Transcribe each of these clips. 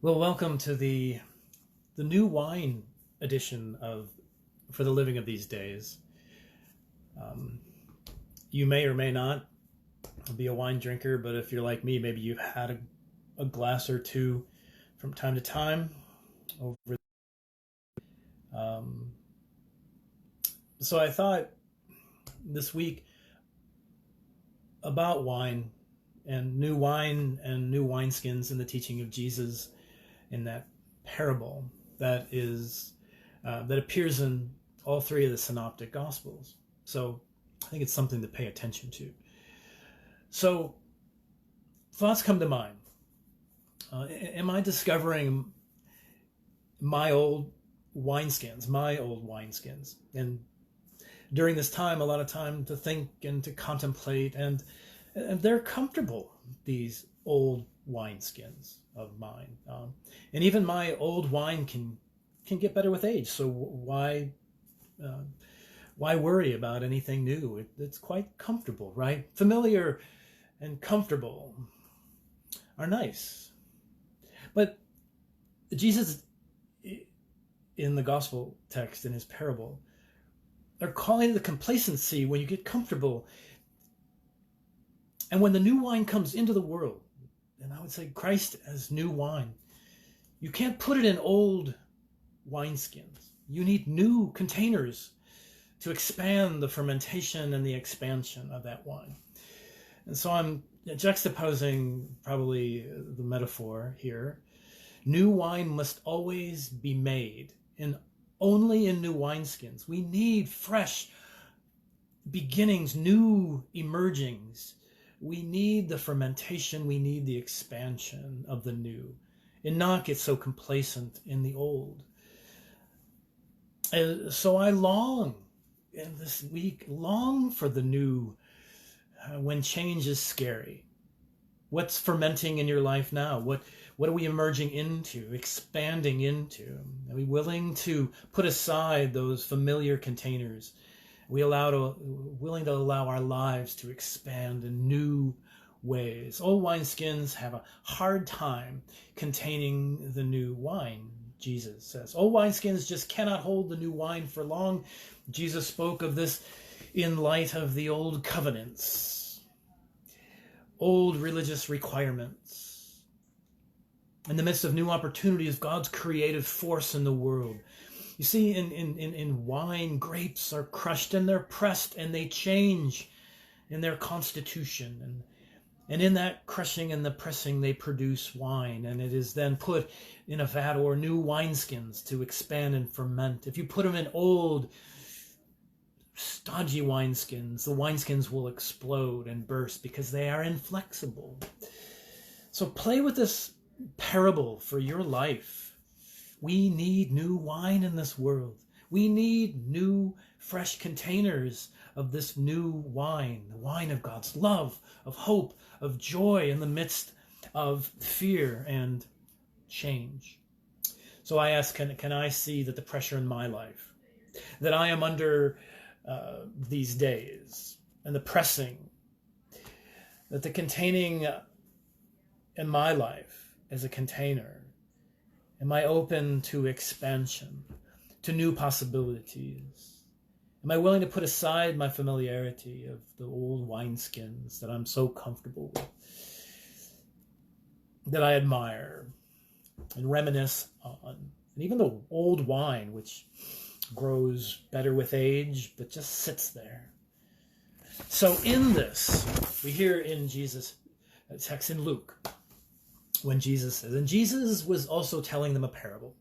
Well, welcome to the new wine edition of For the Living of These Days. Um, you may or may not be a wine drinker, but if you're like me, maybe you've had a glass or two from time to time. Over, um, so I thought this week about wine and new wineskins in the teaching of Jesus in that parable that appears in all three of the synoptic gospels. So I think it's something to pay attention to. So thoughts come to mind. Am I discovering my old wineskins? And during this time, a lot of time to think and to contemplate, and they're comfortable, these old wineskins of mine. And even my old wine can get better with age. So why worry about anything new? It's quite comfortable, right? Familiar and comfortable are nice. But Jesus, in the gospel text, in his parable, are calling it the complacency when you get comfortable. And when the new wine comes into the world, and I would say Christ as new wine, you can't put it in old wineskins. You need new containers to expand the fermentation and the expansion of that wine. And so I'm juxtaposing probably the metaphor here. New wine must always be made only in new wineskins. We need fresh beginnings, new emergings. We need the fermentation, we need the expansion of the new, and not get so complacent in the old. So I long, in this week, for the new when change is scary. What's fermenting in your life now? What are we emerging into, expanding into? Are we willing to put aside those familiar containers? Willing to allow our lives to expand in new ways. Old wineskins have a hard time containing the new wine, Jesus says. Old wineskins just cannot hold the new wine for long. Jesus spoke of this in light of the old covenants, old religious requirements. In the midst of new opportunities, God's creative force in the world. You see, in wine, grapes are crushed and they're pressed and they change in their constitution. And in that crushing and the pressing, they produce wine. And it is then put in a vat or new wineskins to expand and ferment. If you put them in old, stodgy wineskins, the wineskins will explode and burst because they are inflexible. So play with this parable for your life. We need new wine in this world. We need new, fresh containers of this new wine, the wine of God's love, of hope, of joy in the midst of fear and change. So I ask, can I see that the pressure in my life, that I am under these days, and the pressing, that the containing in my life as a container, am I open to expansion, to new possibilities? Am I willing to put aside my familiarity of the old wineskins that I'm so comfortable with, that I admire and reminisce on? And even the old wine, which grows better with age, but just sits there. So in this, we hear in Jesus' text in Luke, when Jesus says, and Jesus was also telling them a parable.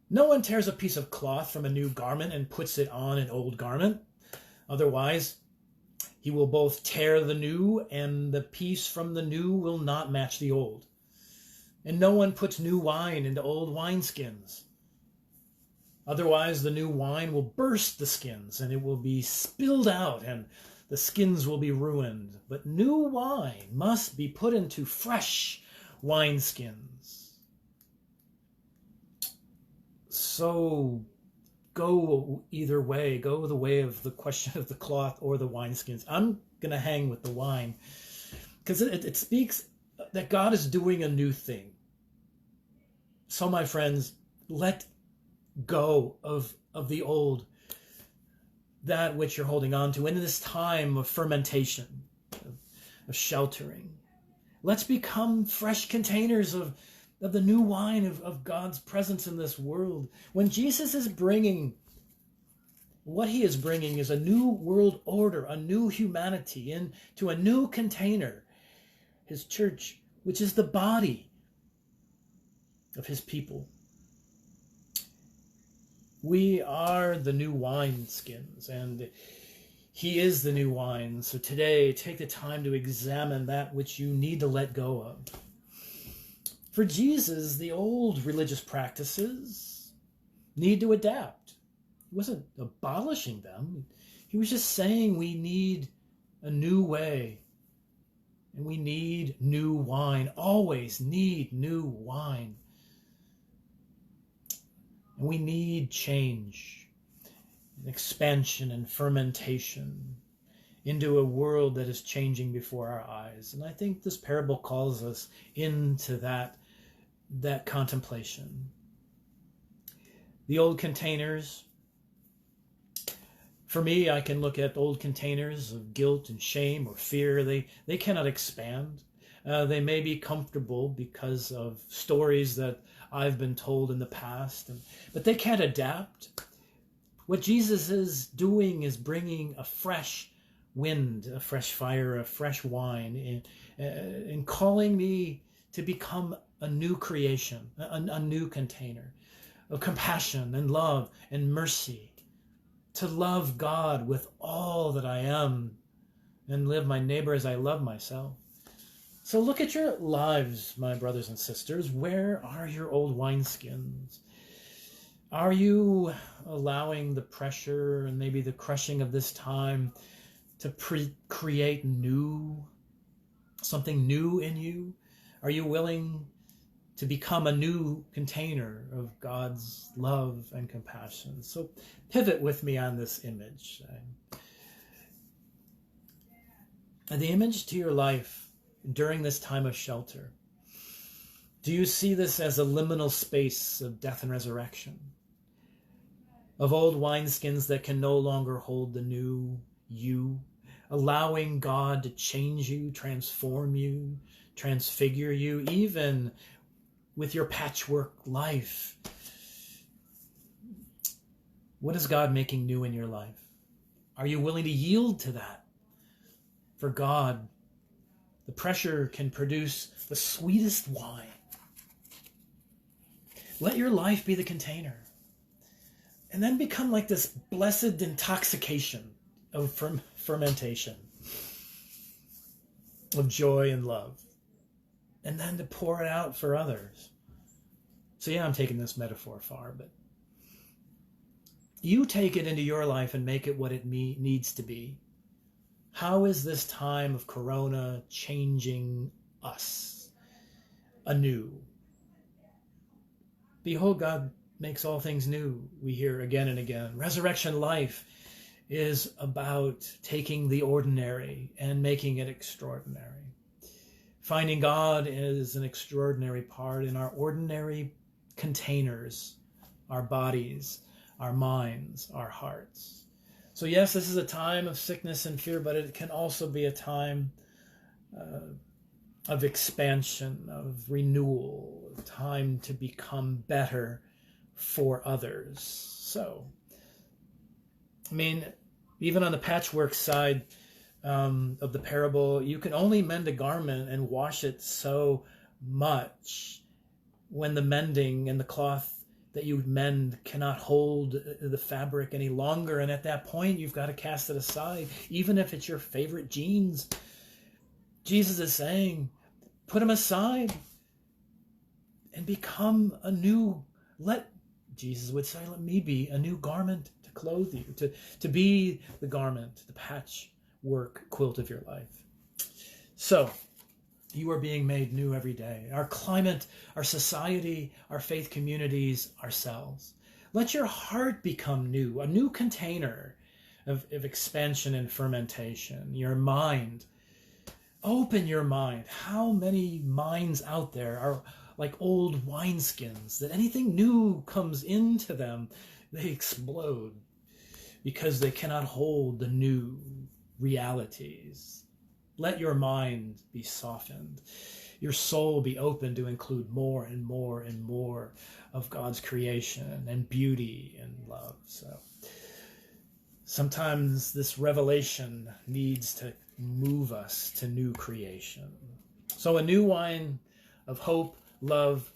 No one tears a piece of cloth from a new garment and puts it on an old garment. Otherwise, he will both tear the new, and the piece from the new will not match the old. And no one puts new wine into old wineskins. Otherwise, the new wine will burst the skins, and it will be spilled out, and the skins will be ruined. But new wine must be put into fresh wineskins. So go either way. Go the way of the question of the cloth or the wineskins. I'm going to hang with the wine because it speaks that God is doing a new thing. So, my friends, let go of the old, that which you're holding on to in this time of fermentation, of sheltering. Let's become fresh containers of the new wine of God's presence in this world. When Jesus is bringing, what he is bringing is a new world order, a new humanity into a new container, his church, which is the body of his people. We are the new wineskins, and he is the new wine. So today, take the time to examine that which you need to let go of. For Jesus, the old religious practices need to adapt. He wasn't abolishing them. He was just saying we need a new way. And we need new wine. Always need new wine. And we need change, and expansion and fermentation into a world that is changing before our eyes. And I think this parable calls us into that contemplation. The old containers, for me, I can look at old containers of guilt and shame or fear. They cannot expand. They may be comfortable because of stories that I've been told in the past, but they can't adapt. What Jesus is doing is bringing a fresh wind, a fresh fire, a fresh wine, and calling me to become a new creation, a new container of compassion and love and mercy, to love God with all that I am and live my neighbor as I love myself. So look at your lives, my brothers and sisters. Where are your old wineskins? Are you allowing the pressure and maybe the crushing of this time to create something new in you? Are you willing to become a new container of God's love and compassion? So pivot with me on this image. And the image to your life during this time of shelter. Do you see this as a liminal space of death and resurrection? Of old wineskins that can no longer hold the new you, allowing God to change you, transform you, transfigure you, even with your patchwork life. What is God making new in your life? Are you willing to yield to that? For God, the pressure can produce the sweetest wine. Let your life be the container. And then become like this blessed intoxication of fermentation, of joy and love. And then to pour it out for others. So yeah, I'm taking this metaphor far, but you take it into your life and make it what it needs to be. How is this time of Corona changing us anew? Behold, God makes all things new, we hear again and again. Resurrection life is about taking the ordinary and making it extraordinary. Finding God is an extraordinary part in our ordinary containers, our bodies, our minds, our hearts. So yes, this is a time of sickness and fear, but it can also be a time of expansion, of renewal, a time to become better for others. So, I mean, even on the patchwork side of the parable, you can only mend a garment and wash it so much when the mending and the cloth that you mend cannot hold the fabric any longer. And at that point, you've got to cast it aside, even if it's your favorite jeans. Jesus is saying, put them aside and become a new, Jesus would say, let me be a new garment to clothe you, to be the garment, the patchwork quilt of your life. So, you are being made new every day. Our climate, our society, our faith communities, ourselves. Let your heart become new, a new container of expansion and fermentation. Your mind. Open your mind. How many minds out there are like old wineskins, that anything new comes into them, they explode because they cannot hold the new realities. Let your mind be softened, your soul be open to include more and more and more of God's creation and beauty and love. So sometimes this revelation needs to move us to new creation. So a new wine of hope, love,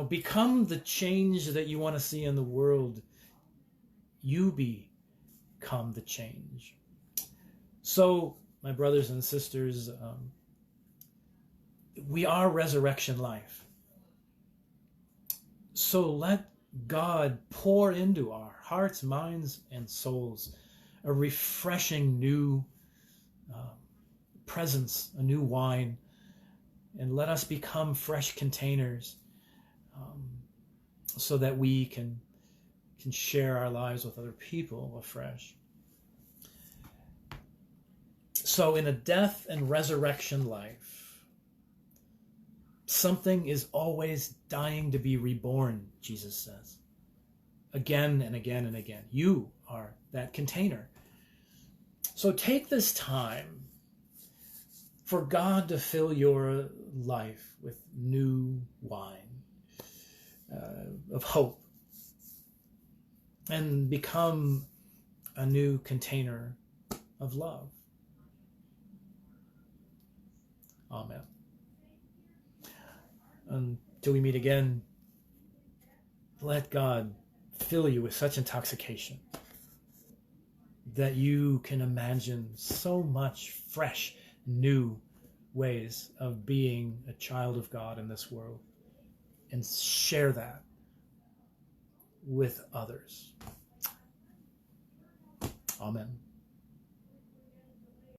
become the change that you want to see in the world. You become the change. So, my brothers and sisters, we are resurrection life. So let God pour into our hearts, minds, and souls a refreshing new presence, a new wine, and let us become fresh containers so that we can share our lives with other people afresh. So in a death and resurrection life, something is always dying to be reborn, Jesus says. Again and again and again. You are that container. So take this time for God to fill your life with new wine of hope and become a new container of love. Amen. Until we meet again, let God fill you with such intoxication that you can imagine so much fresh, new ways of being a child of God in this world and share that with others. Amen.